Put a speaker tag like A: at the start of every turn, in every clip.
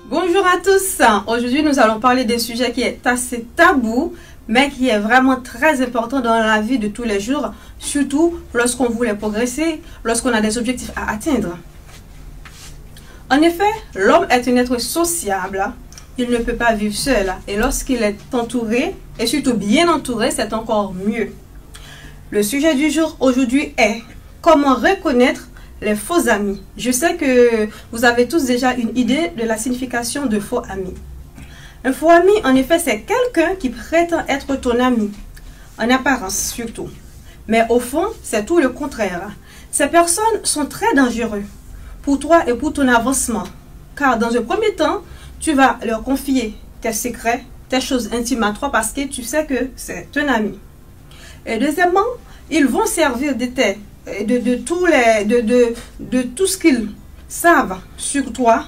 A: Bonjour à tous, aujourd'hui nous allons parler d'un sujet qui est assez tabou mais qui est vraiment très important dans la vie de tous les jours, surtout lorsqu'on voulait progresser, lorsqu'on a des objectifs à atteindre. En effet, l'homme est un être sociable, il ne peut pas vivre seul et lorsqu'il est entouré et surtout bien entouré, c'est encore mieux. Le sujet du jour aujourd'hui est comment reconnaître les faux amis. Je sais que vous avez tous déjà une idée de la signification de faux amis. Un faux ami, en effet, c'est quelqu'un qui prétend être ton ami, en apparence surtout. Mais au fond, c'est tout le contraire. Ces personnes sont très dangereuses pour toi et pour ton avancement. Car dans un premier temps, tu vas leur confier tes secrets, tes choses intimes à toi parce que tu sais que c'est un ami. Et deuxièmement, ils vont servir de tout ce qu'ils savent sur toi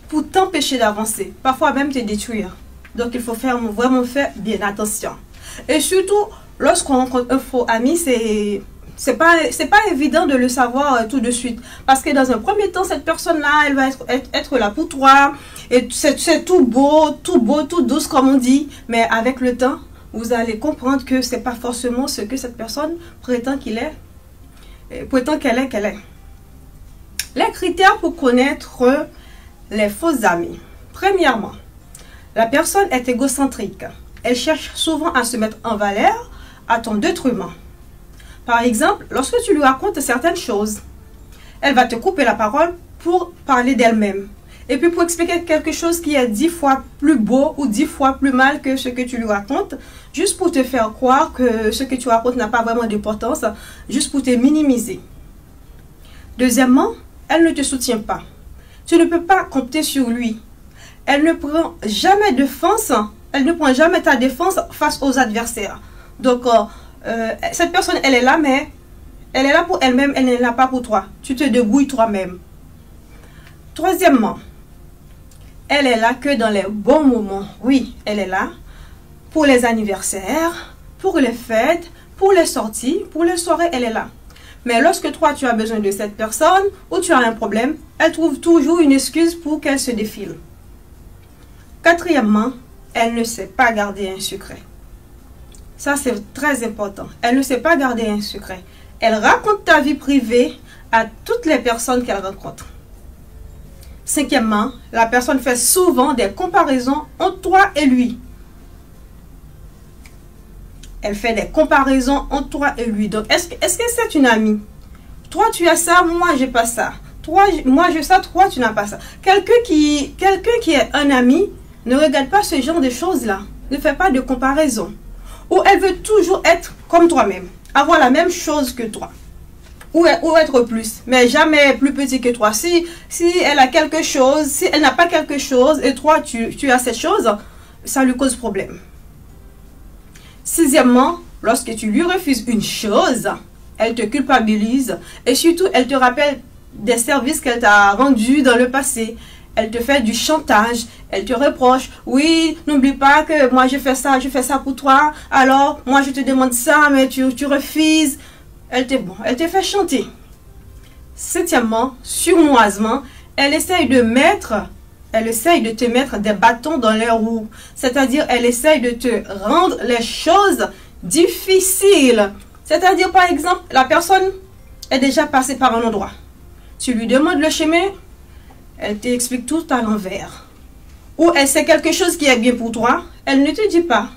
A: pour t'empêcher d'avancer, parfois même te détruire. Donc il faut vraiment faire bien attention. Et surtout, lorsqu'on rencontre un faux ami, c'est pas évident de le savoir tout de suite. Parce que dans un premier temps, cette personne-là, elle va être là pour toi. Et c'est tout beau, tout douce comme on dit. Mais avec le temps, vous allez comprendre que c'est pas forcément ce que cette personne prétend qu'elle est. Les critères pour connaître les faux amis. Premièrement, la personne est égocentrique. Elle cherche souvent à se mettre en valeur à ton détriment. Par exemple, lorsque tu lui racontes certaines choses, elle va te couper la parole pour parler d'elle-même. Et puis pour expliquer quelque chose qui est 10 fois plus beau ou 10 fois plus mal que ce que tu lui racontes, juste pour te faire croire que ce que tu racontes n'a pas vraiment d'importance, juste pour te minimiser. Deuxièmement, elle ne te soutient pas. Tu ne peux pas compter sur lui. Elle ne prend jamais défense, elle ne prend jamais ta défense face aux adversaires. Donc, cette personne, elle est là, mais elle est là pour elle-même, elle n'est là pas pour toi. Tu te débrouilles toi-même. Troisièmement, elle est là que dans les bons moments. Oui, elle est là pour les anniversaires, pour les fêtes, pour les sorties, pour les soirées, elle est là. Mais lorsque toi, tu as besoin de cette personne ou tu as un problème, elle trouve toujours une excuse pour qu'elle se défile. Quatrièmement, elle ne sait pas garder un secret. Ça, c'est très important. Elle ne sait pas garder un secret. Elle raconte ta vie privée à toutes les personnes qu'elle rencontre. Cinquièmement, la personne fait souvent des comparaisons entre toi et lui. Elle fait des comparaisons entre toi et lui. Donc, est-ce que c'est une amie? Toi, tu as ça, moi, j'ai pas ça. Moi, j'ai ça, toi, tu n'as pas ça. Quelqu'un qui est un ami ne regarde pas ce genre de choses-là. Ne fait pas de comparaison. Ou elle veut toujours être comme toi-même. Avoir la même chose que toi. Ou être plus. Mais jamais plus petit que toi. Si elle a quelque chose, si elle n'a pas quelque chose et toi, tu as cette chose, ça lui cause problème. Sixièmement, lorsque tu lui refuses une chose, elle te culpabilise et surtout, elle te rappelle des services qu'elle t'a rendus dans le passé. Elle te fait du chantage, elle te reproche. Oui, n'oublie pas que moi je fais ça pour toi. Alors, moi je te demande ça, mais tu refuses. Elle te fait chanter. Septièmement, surnoisement, elle essaye de te mettre des bâtons dans les roues. C'est-à-dire, elle essaye de te rendre les choses difficiles. C'est-à-dire, par exemple, la personne est déjà passée par un endroit. Tu lui demandes le chemin, elle t'explique tout à l'envers. Ou elle sait quelque chose qui est bien pour toi, elle ne te dit pas.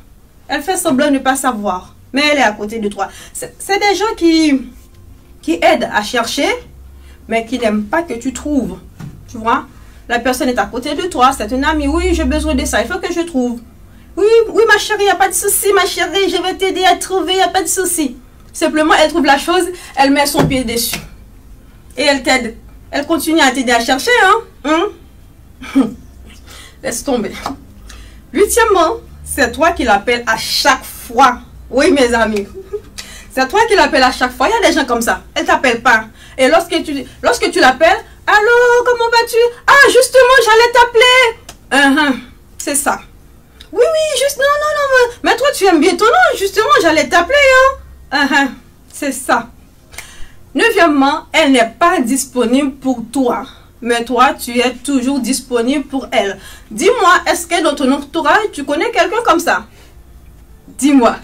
A: Elle fait semblant de ne pas savoir, mais elle est à côté de toi. C'est des gens qui aident à chercher, mais qui n'aiment pas que tu trouves. Tu vois? La personne est à côté de toi, c'est un ami. Oui, j'ai besoin de ça, il faut que je trouve. Oui, ma chérie, il n'y a pas de souci, ma chérie, je vais t'aider à trouver, il n'y a pas de souci. Simplement, elle trouve la chose, elle met son pied dessus. Et elle t'aide. Elle continue à t'aider à chercher, hein? Laisse tomber. Huitièmement, c'est toi qui l'appelles à chaque fois. Oui, mes amis. C'est toi qui l'appelles à chaque fois. Il y a des gens comme ça. Elle ne t'appelle pas. Et lorsque tu l'appelles, allô, comment vas-tu? Ah, justement, j'allais t'appeler. C'est ça. Oui, juste, non. Mais toi, tu aimes bien ton nom. Justement, j'allais t'appeler, c'est ça. Neuvièmement, elle n'est pas disponible pour toi. mais toi, tu es toujours disponible pour elle. Dis-moi, est-ce que dans ton entourage, tu connais quelqu'un comme ça? Dis-moi.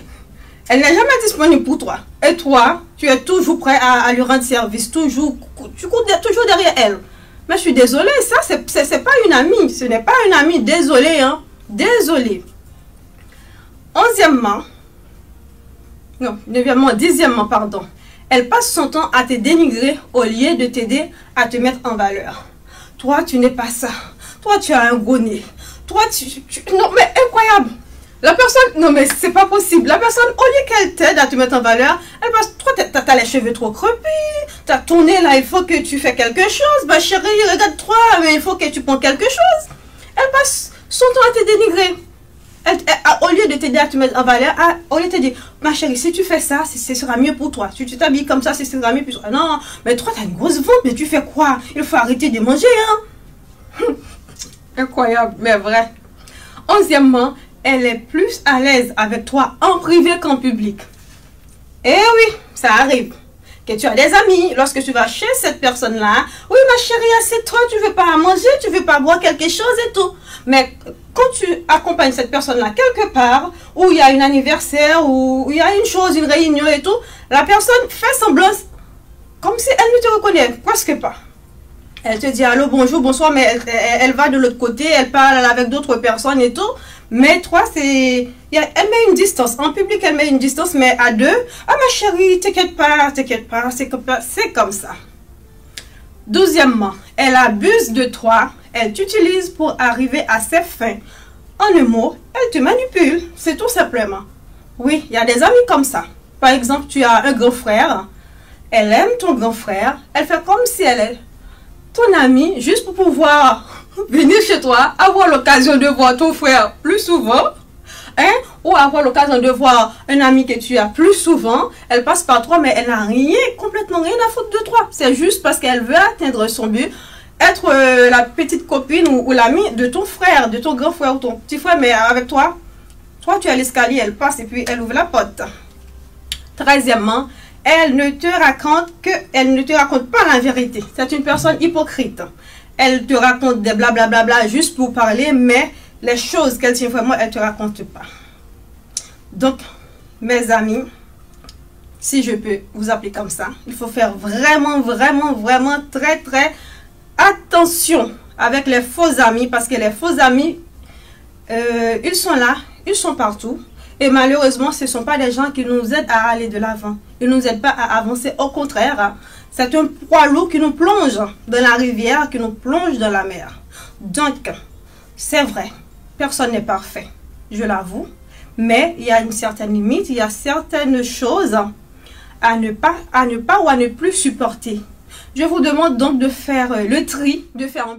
A: Elle n'est jamais disponible pour toi. Et toi, tu es toujours prêt à lui rendre service. Toujours, tu cours toujours derrière elle. Mais je suis désolée, ça, c'est pas une amie. Ce n'est pas une amie. Désolée, hein. Désolée. 11e, non, 9e, 10e, pardon. Elle passe son temps à te dénigrer au lieu de t'aider à te mettre en valeur. Toi, tu n'es pas ça. Toi, tu as un gros nez. Toi, non, mais incroyable. La personne, non mais c'est pas possible. La personne, au lieu qu'elle t'aide à te mettre en valeur, elle passe, toi, t'as les cheveux trop crepus. T'as ton nez là, il faut que tu fais quelque chose. Ma chérie, regarde-toi, mais il faut que tu prends quelque chose. Elle passe son temps à te dénigrer. Au lieu de t'aider à te mettre en valeur, au lieu de te dire, ma chérie, si tu fais ça, ce sera mieux pour toi. Si tu t'habilles comme ça, ce sera mieux pour toi. Non, mais toi, tu as une grosse ventre, mais tu fais quoi? Il faut arrêter de manger, hein? Incroyable, mais vrai. 11e, elle est plus à l'aise avec toi en privé qu'en public. Eh oui, ça arrive. Que tu as des amis, lorsque tu vas chez cette personne-là, oui, ma chérie, assieds-toi, tu veux pas manger, tu veux pas boire quelque chose et tout. Mais quand tu accompagnes cette personne-là quelque part, où il y a un anniversaire, où il y a une chose, une réunion et tout, la personne fait semblant, comme si elle ne te reconnaît presque pas. Elle te dit allô, bonjour, bonsoir, mais elle va de l'autre côté, elle parle avec d'autres personnes et tout. Mais toi, elle met une distance. En public, elle met une distance, mais à deux, ah ma chérie, t'inquiète pas, c'est comme ça. 12e, elle abuse de toi, elle t'utilise pour arriver à ses fins. En un mot, elle te manipule, c'est tout simplement. Oui, il y a des amis comme ça. Par exemple, tu as un grand frère, elle aime ton grand frère, elle fait comme si elle est ton amie, juste pour pouvoir venir chez toi, avoir l'occasion de voir ton frère plus souvent, hein, ou avoir l'occasion de voir un ami que tu as plus souvent. Elle passe par toi, mais elle n'a rien, complètement rien à foutre de toi. C'est juste parce qu'elle veut atteindre son but, être la petite copine ou l'amie de ton frère, de ton grand frère ou ton petit frère, mais avec toi, tu as l'escalier, elle passe et puis elle ouvre la porte. 13e, elle ne te raconte pas la vérité. C'est une personne hypocrite. Elle te raconte des blablabla juste pour parler, mais les choses qu'elle tient vraiment, elle ne te raconte pas. Donc, mes amis, si je peux vous appeler comme ça, il faut faire vraiment très attention avec les faux amis, parce que les faux amis, ils sont là, ils sont partout. Et malheureusement, ce ne sont pas des gens qui nous aident à aller de l'avant. Ils ne nous aident pas à avancer. Au contraire, c'est un poids lourd qui nous plonge dans la rivière, qui nous plonge dans la mer. Donc, c'est vrai, personne n'est parfait, je l'avoue. Mais il y a une certaine limite, il y a certaines choses à ne pas ou à ne plus supporter. Je vous demande donc de faire le tri, de faire un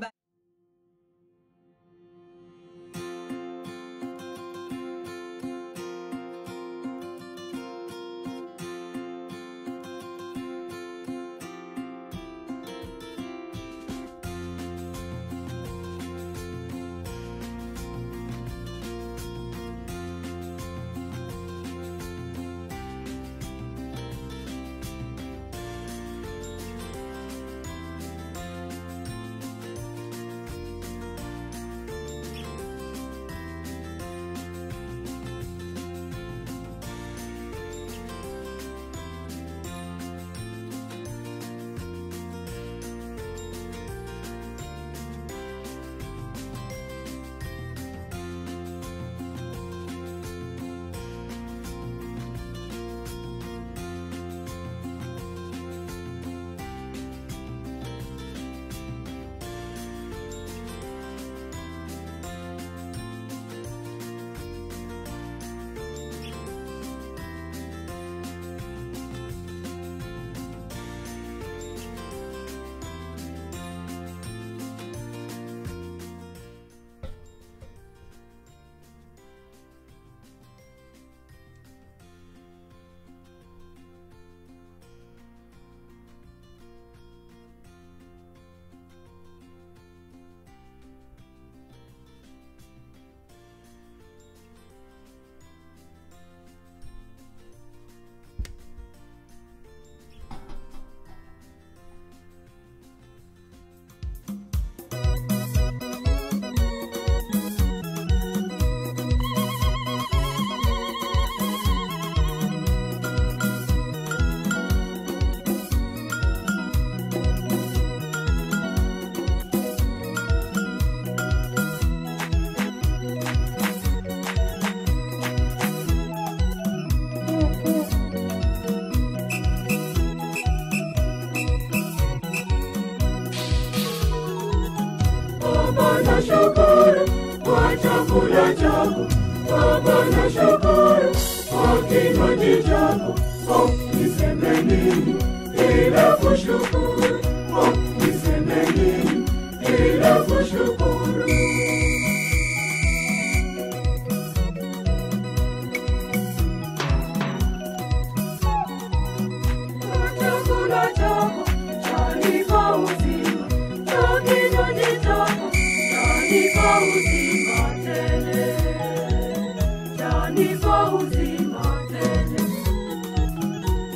B: nashukuru kwa chakula chako, Baba nashukuru kwa kinywaji chako. Oh, niseme nini ila kushukuru? Oh, niseme nini ila kushukuru? Chakula chako chanipa uzima, cha kinywaji chako chanipa uzima tele, chanipa uzima tele.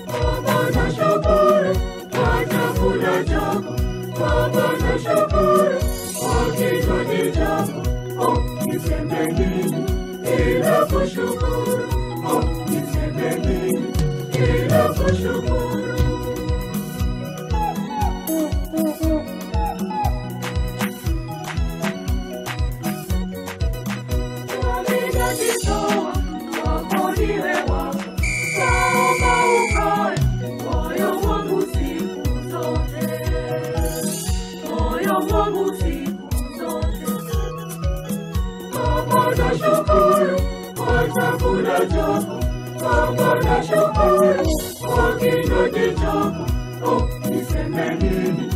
B: Baba nashukuru kwa chakula chako, Baba nashukuru kwa kinywaji chako. Oh, niseme nini ila kushukuru? Oh, niseme nini ila kushukuru? Ninajitoa kwako niwe wako, naomba ukae moyo wangu siku zote, moyo wangu siku zote. Baba nashukuru kwa chakula chako, Baba nashukuru kwa kinywaji chako. Oh, niseme nini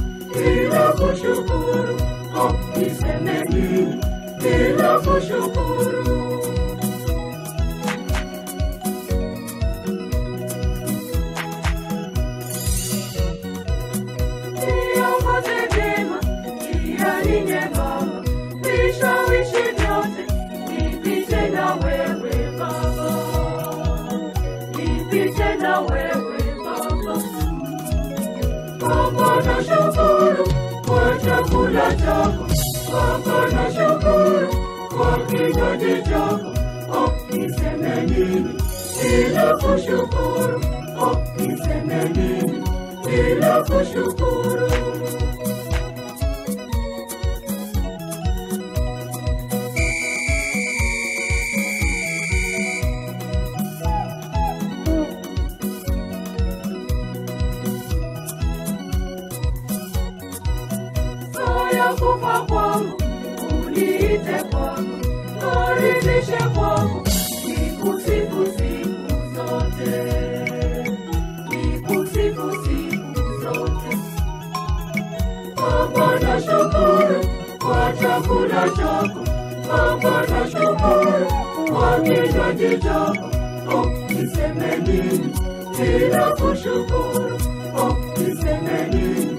B: ila kushukuru? Oh, niseme nini ila kushukuru? Niongoze vyema njiani nyembamba, vishawishi vyote nipite na wewe Baba, nipite na wewe Baba. Baba nashukuru kwa chakula chako, Baba nashukuru kwa kinywaji chako. Oh, niseme nini ila kushukuru? Oh, niseme nini ila kushukuru? Saya kufa kwangu, uniite kwangu, karibishe kwangu, nikusifu siku zote, nikusifu siku zote. Baba nashukuru kwa chakula chako, Baba nashukuru kwa kinywaji chako. Oh, niseme nini ila kushukuru? Oh, niseme nini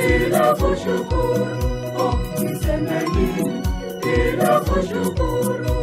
B: ila kushukuru? Oh, niseme nini ila kushukuru?